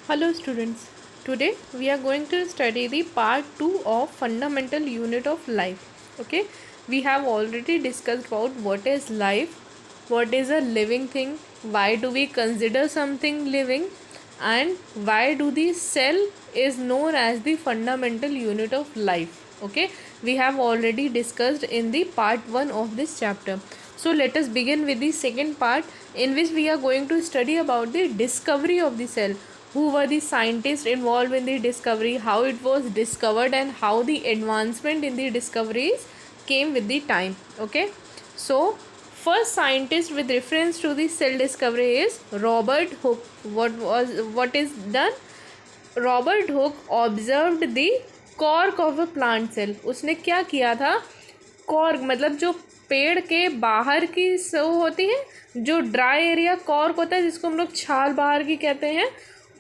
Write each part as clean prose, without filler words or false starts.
Hello students, today we are going to study the part 2 of fundamental unit of life. Okay, we have already discussed about what is life, what is a living thing, why do we consider something living, and why do the cell is known as the fundamental unit of life. Okay, we have already discussed in the part 1 of this chapter. So let us begin with the second part, in which we are going to study about the discovery of the cell. Who were the scientists involved in the discovery, how it was discovered, and how the advancement in the discoveries came with the time. Okay, so first scientist with reference to the cell discovery is Robert Hooke. What is done? Robert Hooke observed the cork of a plant cell. उसने क्या किया था? Cork मतलब जो पेड़ के बाहर की सो होती है, जो ड्राई एरिया कॉर्क होता है, जिसको हम लोग छाल बाहर की कहते हैं,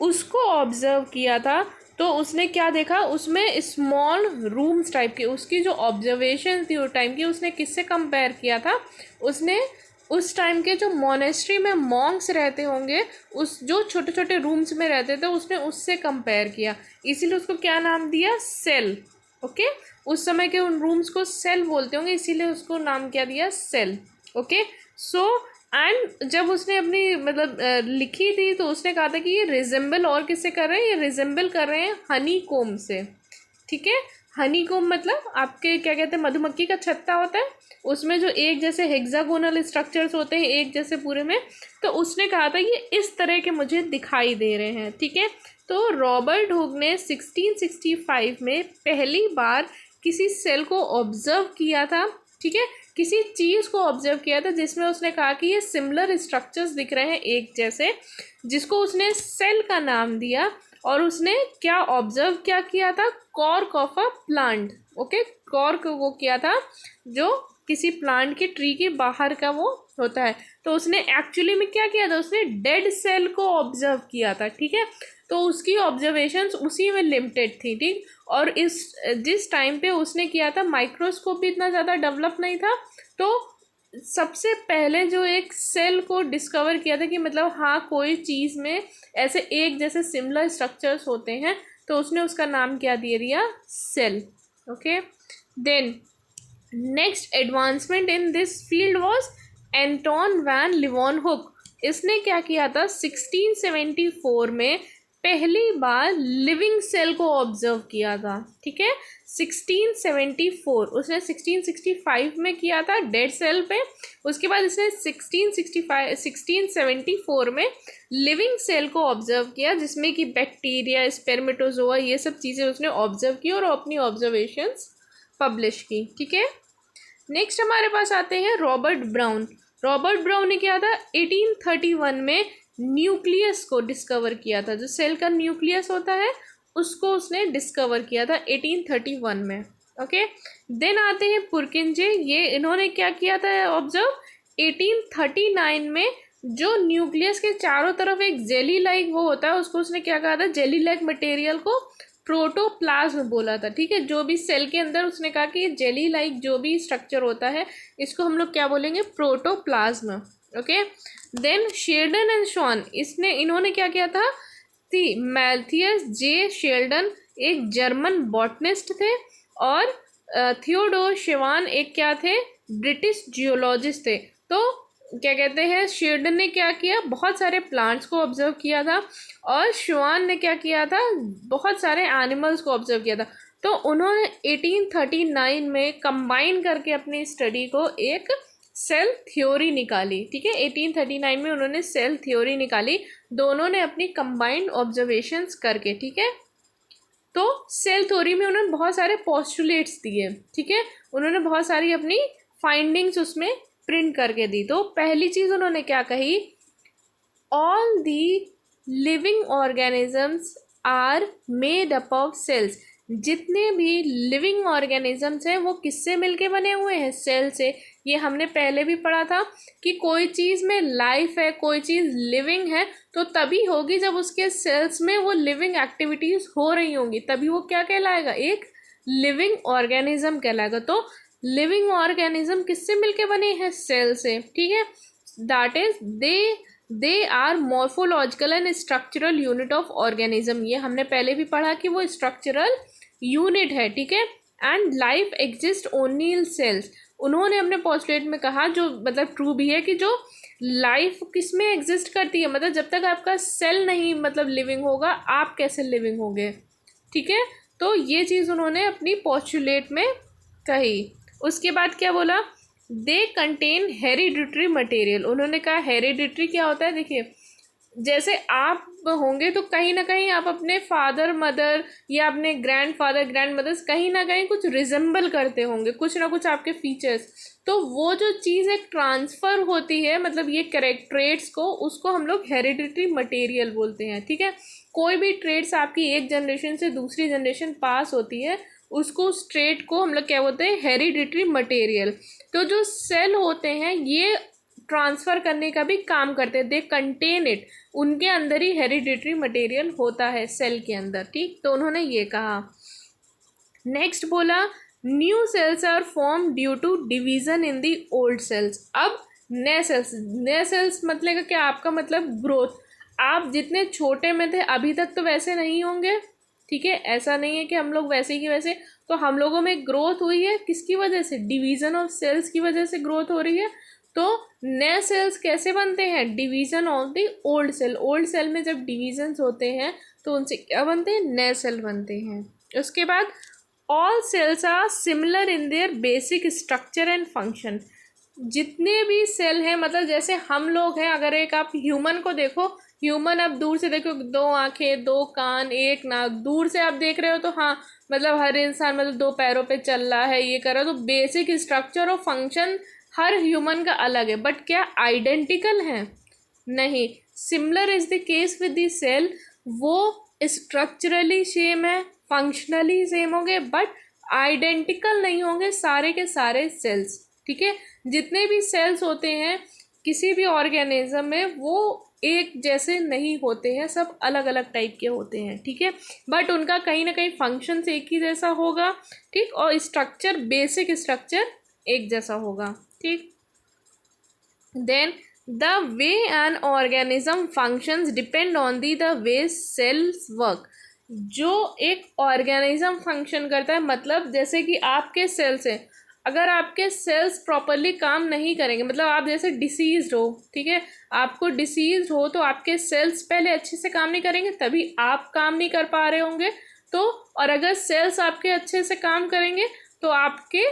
उसको ऑब्जर्व किया था. तो उसने क्या देखा? उसमें स्मॉल रूम्स टाइप के, उसकी जो ऑब्जर्वेशन थी उस टाइम की, उसने किससे कंपेयर किया था? उसने उस टाइम के जो मोनेस्ट्री में मॉन्क्स रहते होंगे, उस जो छोटे छोटे रूम्स में रहते थे, उसने उससे कंपेयर किया. इसीलिए उसको क्या नाम दिया? सेल. ओके, उस समय के उन रूम्स को सेल बोलते होंगे, इसीलिए उसको नाम क्या दिया? सेल. ओके, सो एंड जब उसने अपनी मतलब लिखी थी, तो उसने कहा था कि ये रिजेंबल और किससे कर रहे हैं? ये रिजेंबल कर रहे हैं हनी कोम से. ठीक है, हनी कोम मतलब आपके क्या कहते हैं, मधुमक्खी का छत्ता होता है, उसमें जो एक जैसे हेक्सागोनल स्ट्रक्चर्स होते हैं एक जैसे पूरे में. तो उसने कहा था ये इस तरह के मुझे दिखाई दे रहे हैं. ठीक है, तो रॉबर्ट हुक ने 1665 में पहली बार किसी सेल को ऑब्जर्व किया था. ठीक है, किसी चीज़ को ऑब्जर्व किया था जिसमें उसने कहा कि ये सिमिलर स्ट्रक्चर्स दिख रहे हैं एक जैसे, जिसको उसने सेल का नाम दिया. और उसने क्या ऑब्जर्व क्या किया था? Cork of a plant. Okay, cork वो किया था जो किसी प्लांट के ट्री के बाहर का वो होता है. तो उसने एक्चुअली में क्या किया था? उसने डेड सेल को ऑब्जर्व किया था. ठीक है, तो उसकी ऑब्जर्वेशंस उसी में लिमिटेड थी. ठीक, और जिस टाइम पे उसने किया था, माइक्रोस्कोप भी इतना ज़्यादा डेवलप नहीं था. तो सबसे पहले जो एक सेल को डिस्कवर किया था कि मतलब हाँ, कोई चीज़ में ऐसे एक जैसे सिमिलर स्ट्रक्चर्स होते हैं, तो उसने उसका नाम क्या दे दिया? Cell. Okay, then next advancement in this field was Anton van Leeuwenhoek. इसने क्या किया था? 1674 में पहली बार लिविंग सेल को ऑब्जर्व किया था. ठीक है, 1674. उसने 1665 में किया था डेड सेल पे. उसके बाद इसने 1674 में लिविंग सेल को ऑब्जर्व किया, जिसमें कि बैक्टीरिया, स्पर्मेटोजोआ, ये सब चीज़ें उसने ऑब्जर्व की और अपनी ऑब्जर्वेशंस पब्लिश की. ठीक है, नेक्स्ट हमारे पास आते हैं रॉबर्ट ब्राउन. रॉबर्ट ब्राउन ने क्या था? 1831 में न्यूक्लियस को डिस्कवर किया था. जो सेल का न्यूक्लियस होता है उसको उसने डिस्कवर किया था 1831 में. ओके, देन आते हैं पुरकिंजे. ये इन्होंने क्या किया था ऑब्जर्व? 1839 में जो न्यूक्लियस के चारों तरफ एक जेली लाइक वो होता है, उसको उसने क्या कहा था? जेली लाइक मटेरियल को प्रोटोप्लाज्म बोला था. ठीक है, जो भी सेल के अंदर, उसने कहा कि जेली लाइक जो भी स्ट्रक्चर होता है, इसको हम लोग क्या बोलेंगे? Protoplasm. Okay, then Schleiden and Schwann, इन्होंने क्या किया था? मैल्थियस जे शेल्डन एक जर्मन बॉटनिस्ट थे, और थियोडोर शेवान एक क्या थे? ब्रिटिश जियोलॉजिस्ट थे. तो क्या कहते हैं, शेल्डन ने क्या किया? बहुत सारे प्लांट्स को ऑब्जर्व किया था, और शेवान ने क्या किया था? बहुत सारे एनिमल्स को ऑब्जर्व किया था. तो उन्होंने 1839 में कंबाइन करके अपनी स्टडी को एक सेल थ्योरी निकाली. ठीक है, 1839 में उन्होंने सेल थ्योरी निकाली, दोनों ने अपनी कंबाइंड ऑब्जर्वेशंस करके. ठीक है, तो सेल थ्योरी में उन्होंने बहुत सारे पोस्टुलेट्स दिए. ठीक है, उन्होंने बहुत सारी अपनी फाइंडिंग्स उसमें प्रिंट करके दी. तो पहली चीज़ उन्होंने क्या कही? All the living organisms are made up of cells. जितने भी लिविंग ऑर्गेनिजम्स हैं वो किससे मिलके बने हुए हैं? सेल से. ये हमने पहले भी पढ़ा था कि कोई चीज़ में लाइफ है, कोई चीज़ लिविंग है, तो तभी होगी जब उसके सेल्स में वो लिविंग एक्टिविटीज़ हो रही होंगी, तभी वो क्या कहलाएगा? एक लिविंग ऑर्गेनिज्म कहलाएगा. तो लिविंग ऑर्गेनिज्म किससे मिलके बने हैं? सेल से. ठीक है, that is they they are morphological and structural unit of organism, ये हमने पहले भी पढ़ा कि वो स्ट्रक्चरल यूनिट है, ठीक है। And life exist only in cells, उन्होंने अपने पोस्टुलेट में कहा, जो मतलब ट्रू भी है, कि जो लाइफ किस में एग्जिस्ट करती है, मतलब जब तक आपका सेल नहीं मतलब लिविंग होगा, आप कैसे लिविंग होगे, ठीक है। तो ये चीज़ उन्होंने अपनी पोस्टुलेट में कही। उसके बाद क्या बोला, दे कंटेन हेरिडिटरी मटेरियल, उन्होंने कहा हेरिडिटरी क्या होता है, देखिए जैसे आप होंगे तो कहीं ना कहीं आप अपने फादर मदर या अपने ग्रैंड फादर ग्रैंड मदर्स कहीं ना कहीं कुछ रिजेंबल करते होंगे, कुछ ना कुछ आपके फीचर्स, तो वो जो चीज़ एक ट्रांसफ़र होती है, मतलब ये ट्रेड्स को, उसको हम लोग हेरिडिटरी मटेरियल बोलते हैं, ठीक है। कोई भी ट्रेड्स आपकी एक जनरेशन से दूसरी जनरेशन पास होती है, उसको उस ट्रेड को हम लोग क्या बोलते हैं, हेरिडिटरी मटेरियल। तो जो सेल होते हैं ये ट्रांसफ़र करने का भी काम करते हैं, दे कंटेन इट, उनके अंदर ही हेरिडिटरी मटेरियल होता है सेल के अंदर, ठीक। तो उन्होंने ये कहा। नेक्स्ट बोला, new cells are form due to division in the old cells. अब नए सेल्स मतलब क्या, आपका मतलब ग्रोथ, आप जितने छोटे में थे अभी तक तो वैसे नहीं होंगे, ठीक है। ऐसा नहीं है कि हम लोग वैसे ही वैसे, तो हम लोगों में ग्रोथ हुई है किसकी वजह से, डिवीज़न ऑफ सेल्स की वजह से ग्रोथ हो रही है। तो नए सेल्स कैसे बनते हैं, division of the old cell, old cell में जब डिवीजन्स होते हैं तो उनसे क्या बनते हैं, नए सेल बनते हैं। उसके बाद all cells are similar in their basic structure and function, जितने भी सेल हैं, मतलब जैसे हम लोग हैं, अगर एक आप ह्यूमन को देखो, ह्यूमन आप दूर से देखो, 2 आँखें 2 कान 1 नाक, दूर से आप देख रहे हो तो हाँ मतलब हर इंसान मतलब 2 पैरों पे चल रहा है, ये कर रहा है, तो बेसिक स्ट्रक्चर और फंक्शन हर ह्यूमन का अलग है, बट क्या आइडेंटिकल हैं, नहीं। Similar is the case with the cell, वो स्ट्रक्चरली सेम है, फंक्शनली सेम होंगे, बट आइडेंटिकल नहीं होंगे सारे के सारे सेल्स, ठीक है। जितने भी सेल्स होते हैं किसी भी ऑर्गेनिज्म में वो एक जैसे नहीं होते हैं, सब अलग अलग टाइप के होते हैं, ठीक है। बट उनका कहीं ना कहीं फंक्शन एक ही जैसा होगा, ठीक, और स्ट्रक्चर बेसिक स्ट्रक्चर एक जैसा होगा, ठीक। Then the way an organism functions depend on the way cells work, जो एक ऑर्गेनिज्म फंक्शन करता है, मतलब जैसे कि आपके सेल्स हैं, अगर आपके सेल्स प्रॉपरली काम नहीं करेंगे, मतलब आप जैसे डिसीज़ हो, ठीक है, आपको डिसीज़ हो तो आपके सेल्स पहले अच्छे से काम नहीं करेंगे, तभी आप काम नहीं कर पा रहे होंगे। तो और अगर सेल्स आपके अच्छे से काम करेंगे तो आपके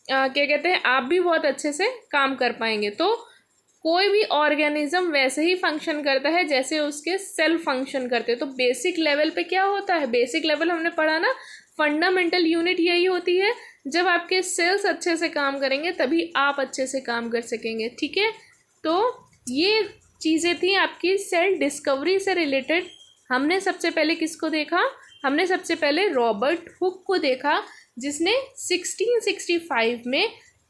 क्या कहते हैं, आप भी बहुत अच्छे से काम कर पाएंगे। तो कोई भी ऑर्गेनिज्म वैसे ही फंक्शन करता है जैसे उसके सेल फंक्शन करते हैं। तो बेसिक लेवल पे क्या होता है, बेसिक लेवल हमने पढ़ा ना, फंडामेंटल यूनिट यही होती है, जब आपके सेल्स अच्छे से काम करेंगे तभी आप अच्छे से काम कर सकेंगे, ठीक है। तो ये चीज़ें थी आपकी सेल डिस्कवरी से रिलेटेड। हमने सबसे पहले किसको देखा, हमने सबसे पहले रॉबर्ट हुक को देखा, जिसने 1665 में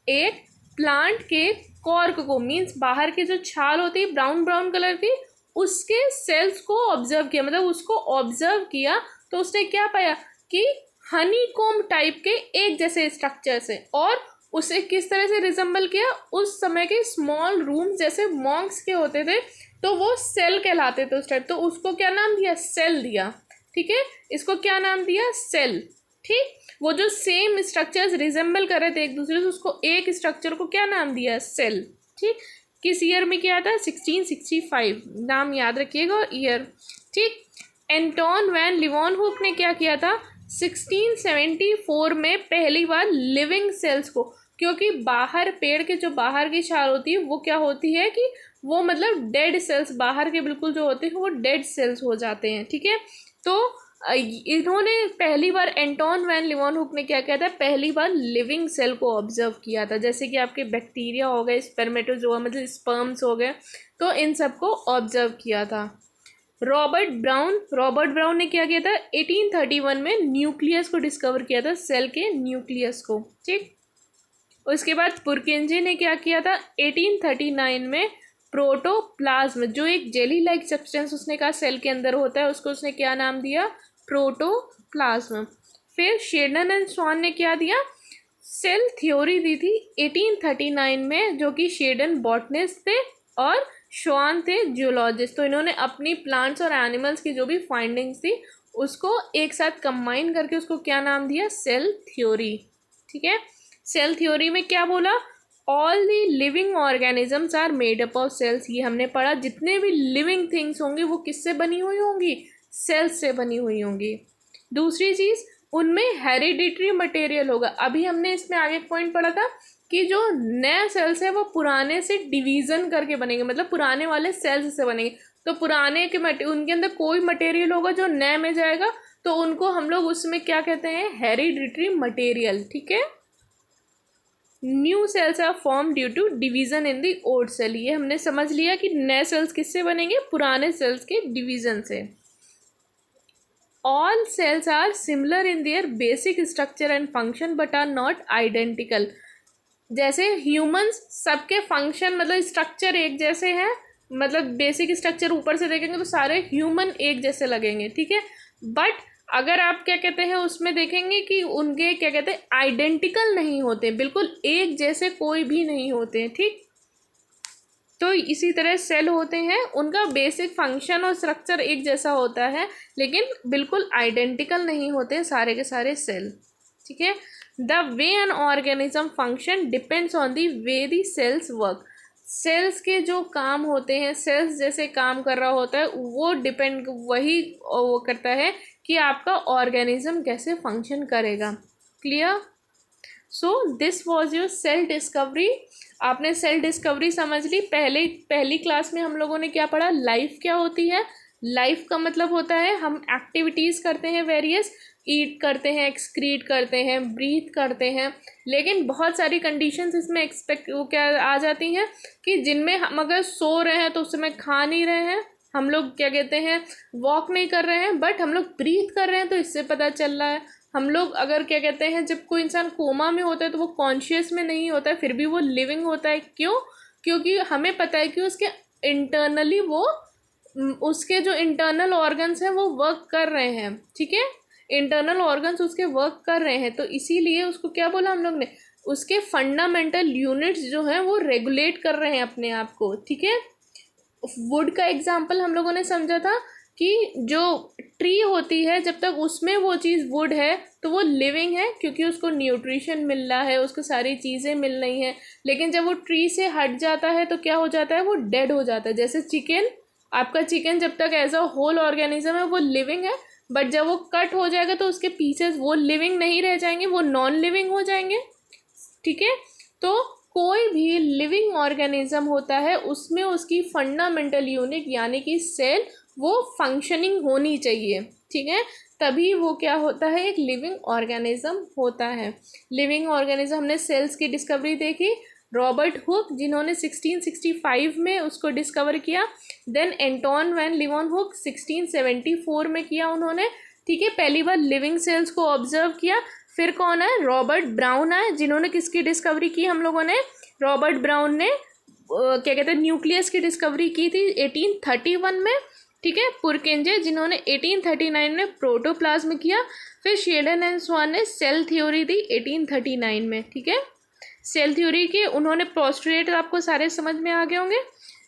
एक प्लांट के कॉर्क को, मीन्स बाहर की जो छाल होती है ब्राउन ब्राउन कलर की, उसके सेल्स को ऑब्जर्व किया, मतलब उसको ऑब्जर्व किया, तो उसने क्या पाया कि हनीकॉम्ब टाइप के एक जैसे स्ट्रक्चर से, और उसे किस तरह से रिजेंबल किया, उस समय के स्मॉल रूम जैसे मॉन्क्स के होते थे, तो वो सेल कहलाते थे उस टाइप, तो उसको क्या नाम दिया, सेल दिया, ठीक है। इसको क्या नाम दिया, सेल, ठीक। वो जो सेम स्ट्रक्चर्स रिजेंबल कर रहे थे एक दूसरे से, उसको एक स्ट्रक्चर को क्या नाम दिया, सेल, ठीक। किस ईयर में किया था, 1665, नाम याद रखिएगा और ईयर, ठीक। एंटोन वैन लीeuwenhoek ने क्या किया था, 1674 में पहली बार लिविंग सेल्स को, क्योंकि बाहर पेड़ के जो बाहर की छाल होती है वो क्या होती है कि वो मतलब डेड सेल्स, बाहर के बिल्कुल जो होते हैं वो डेड सेल्स हो जाते हैं, ठीक है। तो इन्होंने पहली बार, एंटोन वैन लीeuwenhoek ने क्या किया था, पहली बार लिविंग सेल को ऑब्जर्व किया था, जैसे कि आपके बैक्टीरिया हो गए, स्पर्मेटोजोआ मतलब स्पर्म्स हो गए, तो इन सबको ऑब्जर्व किया था। रॉबर्ट ब्राउन ने क्या किया था, 1831 में न्यूक्लियस को डिस्कवर किया था, सेल के न्यूक्लियस को, ठीक। उसके बाद पुरकिंजे ने क्या किया था, 1839 में प्रोटोप्लाज्म, जो एक जेली लाइक सब्सटेंस उसने कहा सेल के अंदर होता है, उसको उसने क्या नाम दिया, प्रोटोप्लाज्म। फिर शेल्डन एंड स्वान ने क्या दिया, सेल थ्योरी दी थी 1839 में, जो कि शेल्डन बॉटनिस्ट थे और श्वान थे जियोलॉजिस्ट। तो इन्होंने अपनी प्लांट्स और एनिमल्स की जो भी फाइंडिंग्स थी उसको एक साथ कंबाइन करके उसको क्या नाम दिया, सेल थ्योरी। ठीक है, सेल थ्योरी में क्या बोला, all the living organisms are made up of cells. ये हमने पढ़ा, जितने भी लिविंग थिंग्स होंगी वो किससे बनी हुई होंगी, सेल्स से बनी हुई होंगी। दूसरी चीज़, उनमें हेरिडिटरी मटेरियल होगा। अभी हमने इसमें आगे एक पॉइंट पढ़ा था कि जो नए सेल्स है वो पुराने से डिवीज़न करके बनेंगे, मतलब पुराने वाले सेल्स से बनेंगे। तो पुराने के उनके अंदर कोई मटेरियल होगा जो नए में जाएगा, तो उनको हम लोग उसमें क्या कहते हैं, हेरिडिटरी मटेरियल। ठीक है, new cells are form due to division in the old cell. ये हमने समझ लिया कि नए सेल्स किससे बनेंगे, पुराने सेल्स के डिवीजन से। All cells are similar in their basic structure and function but are not identical. जैसे ह्यूमंस, सबके फंक्शन मतलब स्ट्रक्चर एक जैसे हैं, मतलब बेसिक स्ट्रक्चर ऊपर से देखेंगे तो सारे ह्यूमन एक जैसे लगेंगे। ठीक है, बट अगर आप क्या कहते हैं उसमें देखेंगे कि उनके क्या कहते हैं आइडेंटिकल नहीं होते, बिल्कुल एक जैसे कोई भी नहीं होते। ठीक, तो इसी तरह सेल होते हैं, उनका बेसिक फंक्शन और स्ट्रक्चर एक जैसा होता है लेकिन बिल्कुल आइडेंटिकल नहीं होते सारे के सारे सेल। ठीक है, the way an organism function depends on the way the cells work. Cells के जो काम होते हैं, सेल्स जैसे काम कर रहा होता है वो डिपेंड वही वो करता है कि आपका ऑर्गेनिज्म कैसे फंक्शन करेगा। Clear? So this was your cell discovery. आपने सेल डिस्कवरी समझ ली। पहली क्लास में हम लोगों ने क्या पढ़ा, लाइफ क्या होती है। लाइफ का मतलब होता है हम एक्टिविटीज़ करते हैं वेरियस, ईट करते हैं, एक्सक्रीट करते हैं, ब्रीथ करते हैं, लेकिन बहुत सारी कंडीशंस इसमें वो क्या आ जाती हैं कि जिनमें हम अगर सो रहे हैं तो उस समय खा नहीं रहे हैं, हम लोग क्या कहते हैं वॉक नहीं कर रहे हैं, बट हम लोग ब्रीथ कर रहे हैं, तो इससे पता चल रहा है। हम लोग अगर क्या कहते हैं जब कोई इंसान कोमा में होता है तो वो कॉन्शियस में नहीं होता है, फिर भी वो लिविंग होता है। क्यों? क्योंकि हमें पता है कि उसके इंटरनली उसके जो इंटरनल ऑर्गन्स हैं वो वर्क कर रहे हैं। ठीक है, इंटरनल ऑर्गन्स उसके वर्क कर रहे हैं, तो इसीलिए उसको क्या बोला हम लोग ने, उसके फंडामेंटल यूनिट्स जो हैं वो रेगुलेट कर रहे हैं अपने आप को। ठीक है, वुड का एग्जाम्पल हम लोगों ने समझा था कि जो ट्री होती है जब तक उसमें वो चीज़ वुड है तो वो लिविंग है, क्योंकि उसको न्यूट्रिशन मिल रहा है, उसको सारी चीज़ें मिल रही हैं। लेकिन जब वो ट्री से हट जाता है तो क्या हो जाता है, वो डेड हो जाता है। जैसे चिकन, आपका चिकन जब तक एज अ होल ऑर्गेनिज्म है वो लिविंग है, बट जब वो कट हो जाएगा तो उसके पीसेस वो लिविंग नहीं रह जाएंगे, वो नॉन लिविंग हो जाएंगे। ठीक है, तो कोई भी लिविंग ऑर्गेनिज्म होता है उसमें उसकी फंडामेंटल यूनिट यानी कि सेल वो फंक्शनिंग होनी चाहिए। ठीक है, तभी वो क्या होता है, एक लिविंग ऑर्गेनिज्म होता है। लिविंग ऑर्गेनिज्म हमने सेल्स की डिस्कवरी देखी, रॉबर्ट हुक जिन्होंने 1665 में उसको डिस्कवर किया, देन एंटोन वैन लीeuwenhoek 1674 में किया उन्होंने। ठीक है, पहली बार लिविंग सेल्स को ऑब्जर्व किया। फिर कौन है, रॉबर्ट ब्राउन आए, जिन्होंने किसकी डिस्कवरी की हम लोगों ने, रॉबर्ट ब्राउन ने क्या कहते हैं न्यूक्लियस की डिस्कवरी की थी 1831 में। ठीक है, पुरकेंजे जिन्होंने 1839 में प्रोटोप्लाज्म किया। फिर शेल्डन एंड स्वान ने सेल थ्योरी दी 1839 में। ठीक है, सेल थ्योरी के उन्होंने पोस्टुलेट आपको सारे समझ में आ गए होंगे।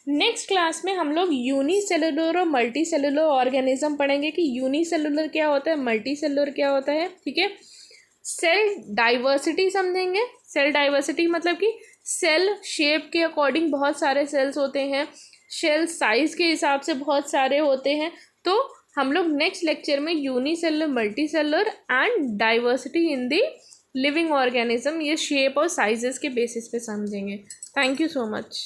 नेक्स्ट क्लास में हम लोग यूनिसेलुलर और मल्टी सेलुलर ऑर्गेनिज्म पढ़ेंगे कि यूनिसेलुलर क्या होता है, मल्टी सेलुलर क्या होता है। ठीक है, सेल डाइवर्सिटी समझेंगे। सेल डाइवर्सिटी मतलब कि सेल शेप के अकॉर्डिंग बहुत सारे सेल्स होते हैं, सेल साइज के हिसाब से बहुत सारे होते हैं। तो हम लोग नेक्स्ट लेक्चर में unicellular, multi cellular and diversity in the living organism ये शेप और साइजेस के बेसिस पे समझेंगे। Thank you so much.